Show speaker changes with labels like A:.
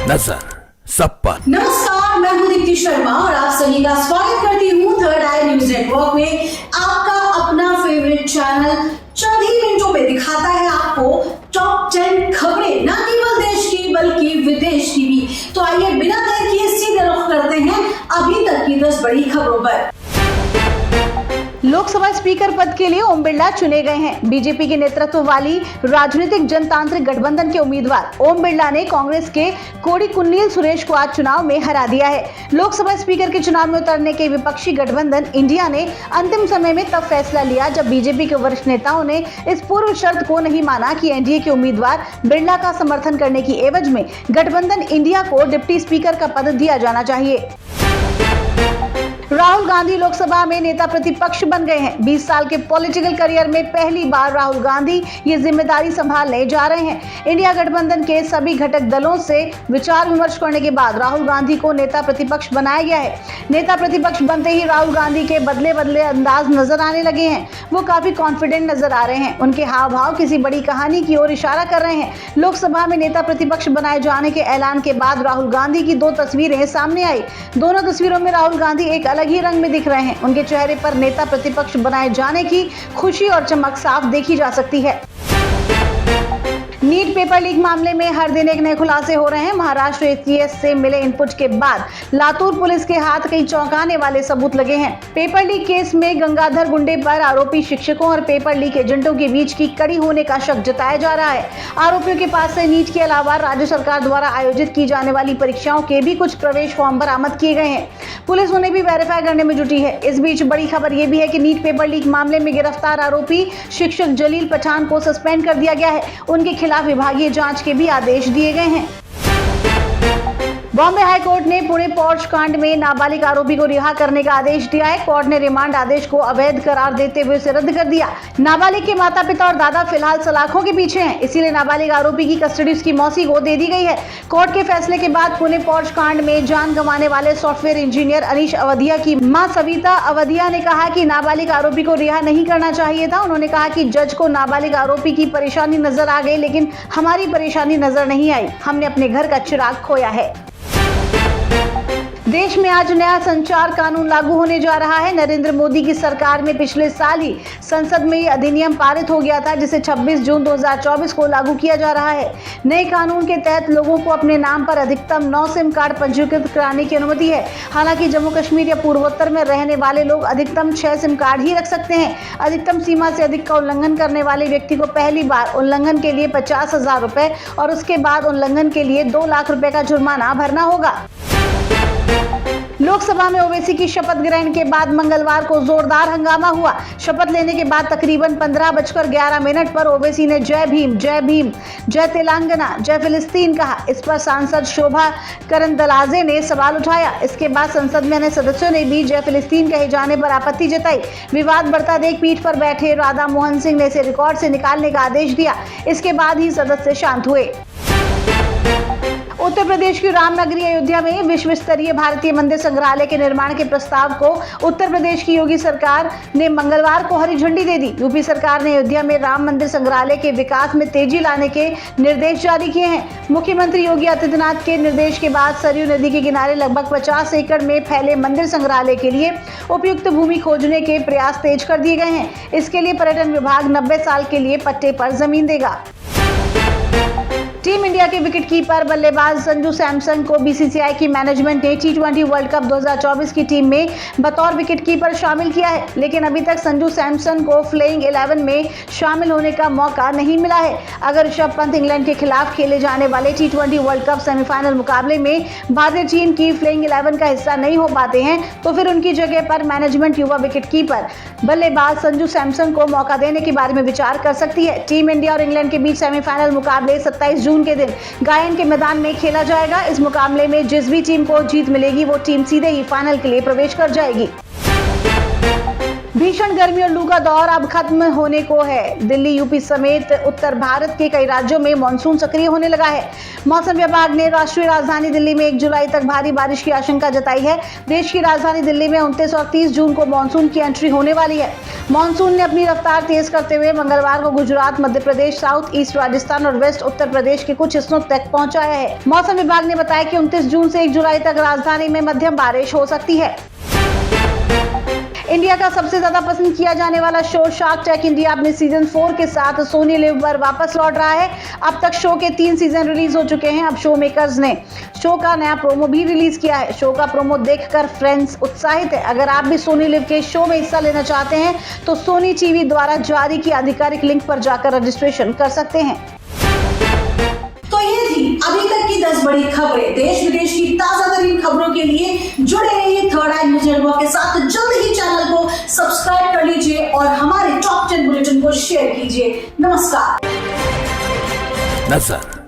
A: नजर सब पर।
B: नमस्कार, मैं हूं दीप्ति शर्मा और आप सभी का स्वागत करती हूं थर्ड आई न्यूज नेटवर्क में। आपका अपना फेवरेट चैनल चंद ही मिनटों में दिखाता है आपको टॉप 10 खबरें, न केवल देश की बल्कि विदेश की भी। तो आइए बिना देर किए सीधे रुख करते हैं अभी तक की 10 बड़ी खबरों पर।
C: लोकसभा स्पीकर पद के लिए ओम बिरला चुने गए हैं। बीजेपी के नेतृत्व वाली राजनीतिक जनतांत्रिक गठबंधन के उम्मीदवार ओम बिरला ने कांग्रेस के कोडिकुन्नील सुरेश को आज चुनाव में हरा दिया है। लोकसभा स्पीकर के चुनाव में उतरने के विपक्षी गठबंधन इंडिया ने अंतिम समय में तब फैसला लिया जब बीजेपी के वरिष्ठ नेताओं ने इस पूर्व शर्त को नहीं माना कि एनडीए के उम्मीदवार बिरला का समर्थन करने की एवज में गठबंधन इंडिया को डिप्टी स्पीकर का पद दिया जाना चाहिए। राहुल गांधी लोकसभा में नेता प्रतिपक्ष बन गए हैं। 20 साल के पॉलिटिकल करियर में पहली बार राहुल गांधी ये जिम्मेदारी संभालने जा रहे हैं। इंडिया गठबंधन के सभी घटक दलों से विचार विमर्श करने के बाद राहुल गांधी को नेता प्रतिपक्ष बनाया गया है। नेता प्रतिपक्ष बनते ही राहुल गांधी के बदले बदले अंदाज नजर आने लगे हैं। वो काफी कॉन्फिडेंट नजर आ रहे हैं। उनके हाव भाव किसी बड़ी कहानी की ओर इशारा कर रहे हैं। लोकसभा में नेता प्रतिपक्ष बनाए जाने के ऐलान के बाद राहुल गांधी की 2 तस्वीरें सामने आई। दोनों तस्वीरों में राहुल गांधी एक अलग ही रंग में दिख रहे हैं। उनके चेहरे पर नेता प्रतिपक्ष बनाए जाने की खुशी और चमक साफ देखी जा सकती है। नीट पेपर लीक मामले में हर दिन एक नए खुलासे हो रहे हैं। महाराष्ट्र एटीएस से मिले इनपुट के बाद लातूर पुलिस के हाथ कई चौंकाने वाले सबूत लगे हैं। पेपर लीक केस में गंगाधर गुंडे पर आरोपी शिक्षकों और पेपर लीक एजेंटों के बीच की कड़ी होने का शक जताया जा रहा है। आरोपियों के पास से नीट के अलावा राज्य सरकार द्वारा आयोजित की जाने वाली परीक्षाओं के भी कुछ प्रवेश फॉर्म बरामद किए गए हैं। पुलिस उन्हें भी वेरीफाई करने में जुटी है। इस बीच बड़ी खबर यह भी है कि नीट पेपर लीक मामले में गिरफ्तार आरोपी शिक्षक जलील पठान को सस्पेंड कर दिया गया है। उनके खिलाफ विभागीय जांच के भी आदेश दिए गए हैं। बॉम्बे हाई कोर्ट ने पुणे पॉर्श कांड में नाबालिग आरोपी को रिहा करने का आदेश दिया है। कोर्ट ने रिमांड आदेश को अवैध करार देते हुए उसे रद्द कर दिया। नाबालिग के माता पिता और दादा फिलहाल सलाखों के पीछे हैं, इसीलिए नाबालिग आरोपी की कस्टडी उसकी मौसी को दे दी गई है। कोर्ट के फैसले के बाद पुणे पॉर्श कांड में जान गंवाने वाले सॉफ्टवेयर इंजीनियर अनीश अवधिया की मां सविता अवधिया ने कहा कि नाबालिग आरोपी को रिहा नहीं करना चाहिए था। उन्होंने कहा कि जज को नाबालिग आरोपी की परेशानी नजर आ गई, लेकिन हमारी परेशानी नजर नहीं आई। हमने अपने घर का चिराग खोया है। देश में आज नया संचार कानून लागू होने जा रहा है। नरेंद्र मोदी की सरकार में पिछले साल ही संसद में ये अधिनियम पारित हो गया था, जिसे 26 जून 2024 को लागू किया जा रहा है। नए कानून के तहत लोगों को अपने नाम पर अधिकतम 9 सिम कार्ड पंजीकृत कराने की अनुमति है। हालांकि जम्मू कश्मीर या पूर्वोत्तर में रहने वाले लोग अधिकतम 6 सिम कार्ड ही रख सकते हैं। अधिकतम सीमा से अधिक का उल्लंघन करने वाले व्यक्ति को पहली बार उल्लंघन के लिए 50,000 रुपए और उसके बाद उल्लंघन के लिए 2 लाख रुपए का जुर्माना भरना होगा। लोकसभा में ओवैसी की शपथ ग्रहण के बाद मंगलवार को जोरदार हंगामा हुआ। शपथ लेने के बाद तकरीबन 15:11 पर ओवैसी ने जय भीम, जय तेलंगाना, जय फिलिस्तीन कहा। इस पर सांसद शोभा करंदलाजे ने सवाल उठाया। इसके बाद संसद में अन्य सदस्यों ने भी जय फिलिस्तीन कहे जाने पर आपत्ति जताई। विवाद बढ़ता देख पीठ पर बैठे राधा मोहन सिंह ने इसे रिकॉर्ड से निकालने का आदेश दिया। इसके बाद ही सदस्य शांत हुए। उत्तर प्रदेश की रामनगरी अयोध्या में विश्व स्तरीय भारतीय मंदिर संग्रहालय के निर्माण के प्रस्ताव को उत्तर प्रदेश की योगी सरकार ने मंगलवार को हरी झंडी दे दी। यूपी सरकार ने अयोध्या में राम मंदिर संग्रहालय के विकास में तेजी लाने के निर्देश जारी किए हैं। मुख्यमंत्री योगी आदित्यनाथ के निर्देश के बाद सरयू नदी के किनारे लगभग 50 एकड़ में फैले मंदिर संग्रहालय के लिए उपयुक्त भूमि खोजने के प्रयास तेज कर दिए गए हैं। इसके लिए पर्यटन विभाग 90 साल के लिए पट्टे पर जमीन देगा। टीम इंडिया के विकेटकीपर बल्लेबाज संजू सैमसन को बीसीसीआई की मैनेजमेंट ने टी20 वर्ल्ड कप 2024 की टीम में बतौर विकेटकीपर शामिल किया है, लेकिन अभी तक संजू सैमसन को प्लेइंग 11 में शामिल होने का मौका नहीं मिला है। अगर ऋषभ पंत इंग्लैंड के खिलाफ खेले जाने वाले टी20 वर्ल्ड कप सेमीफाइनल मुकाबले में भारतीय टीम की प्लेइंग 11 का हिस्सा नहीं हो पाते हैं, तो फिर उनकी जगह पर मैनेजमेंट युवा विकेटकीपर बल्लेबाज संजू सैमसन को मौका देने के बारे में विचार कर सकती है। टीम इंडिया और इंग्लैंड के बीच सेमीफाइनल मुकाबले 27 जून के दिन गायन के मैदान में खेला जाएगा। इस मुकाबले में जिस भी टीम को जीत मिलेगी वो टीम सीधे ही फाइनल के लिए प्रवेश कर जाएगी। भीषण गर्मी और लू का दौर अब खत्म होने को है। दिल्ली, यूपी समेत उत्तर भारत के कई राज्यों में मानसून सक्रिय होने लगा है। मौसम विभाग ने राष्ट्रीय राजधानी दिल्ली में 1 जुलाई तक भारी बारिश की आशंका जताई है। देश की राजधानी दिल्ली में 29 और 30 जून को मानसून की एंट्री होने वाली है। मानसून ने अपनी रफ्तार तेज करते हुए मंगलवार को गुजरात, मध्य प्रदेश, साउथ ईस्ट राजस्थान और वेस्ट उत्तर प्रदेश के कुछ हिस्सों तक पहुंचाया है। मौसम विभाग ने बताया कि 29 जून से 1 जुलाई तक राजधानी में मध्यम बारिश हो सकती है। इंडिया का सबसे ज्यादा पसंद किया जाने वाला शो शार्क टैंक इंडिया अपने सीजन 4 के साथ सोनी लिव पर वापस लौट रहा है। अब तक शो के 3 सीजन रिलीज हो चुके हैं। अब शो मेकर्स ने शो का नया प्रोमो भी रिलीज किया है। शो का प्रोमो देखकर फैंस उत्साहित है। अगर आप भी सोनी लिव के शो में हिस्सा लेना चाहते हैं तो सोनी टीवी द्वारा जारी की आधिकारिक लिंक पर जाकर रजिस्ट्रेशन कर सकते हैं।
B: तो ये थी अभी तक की 10 बड़ी खबरें। देश विदेश की ताजा तरीन खबरों के लिए जुड़े रहिए थर्ड आई न्यूज नेटवर्क के साथ। जल्द ही चैनल को सब्सक्राइब कर लीजिए और हमारे टॉप 10 बुलेटिन को शेयर कीजिए। नमस्कार।
A: नजर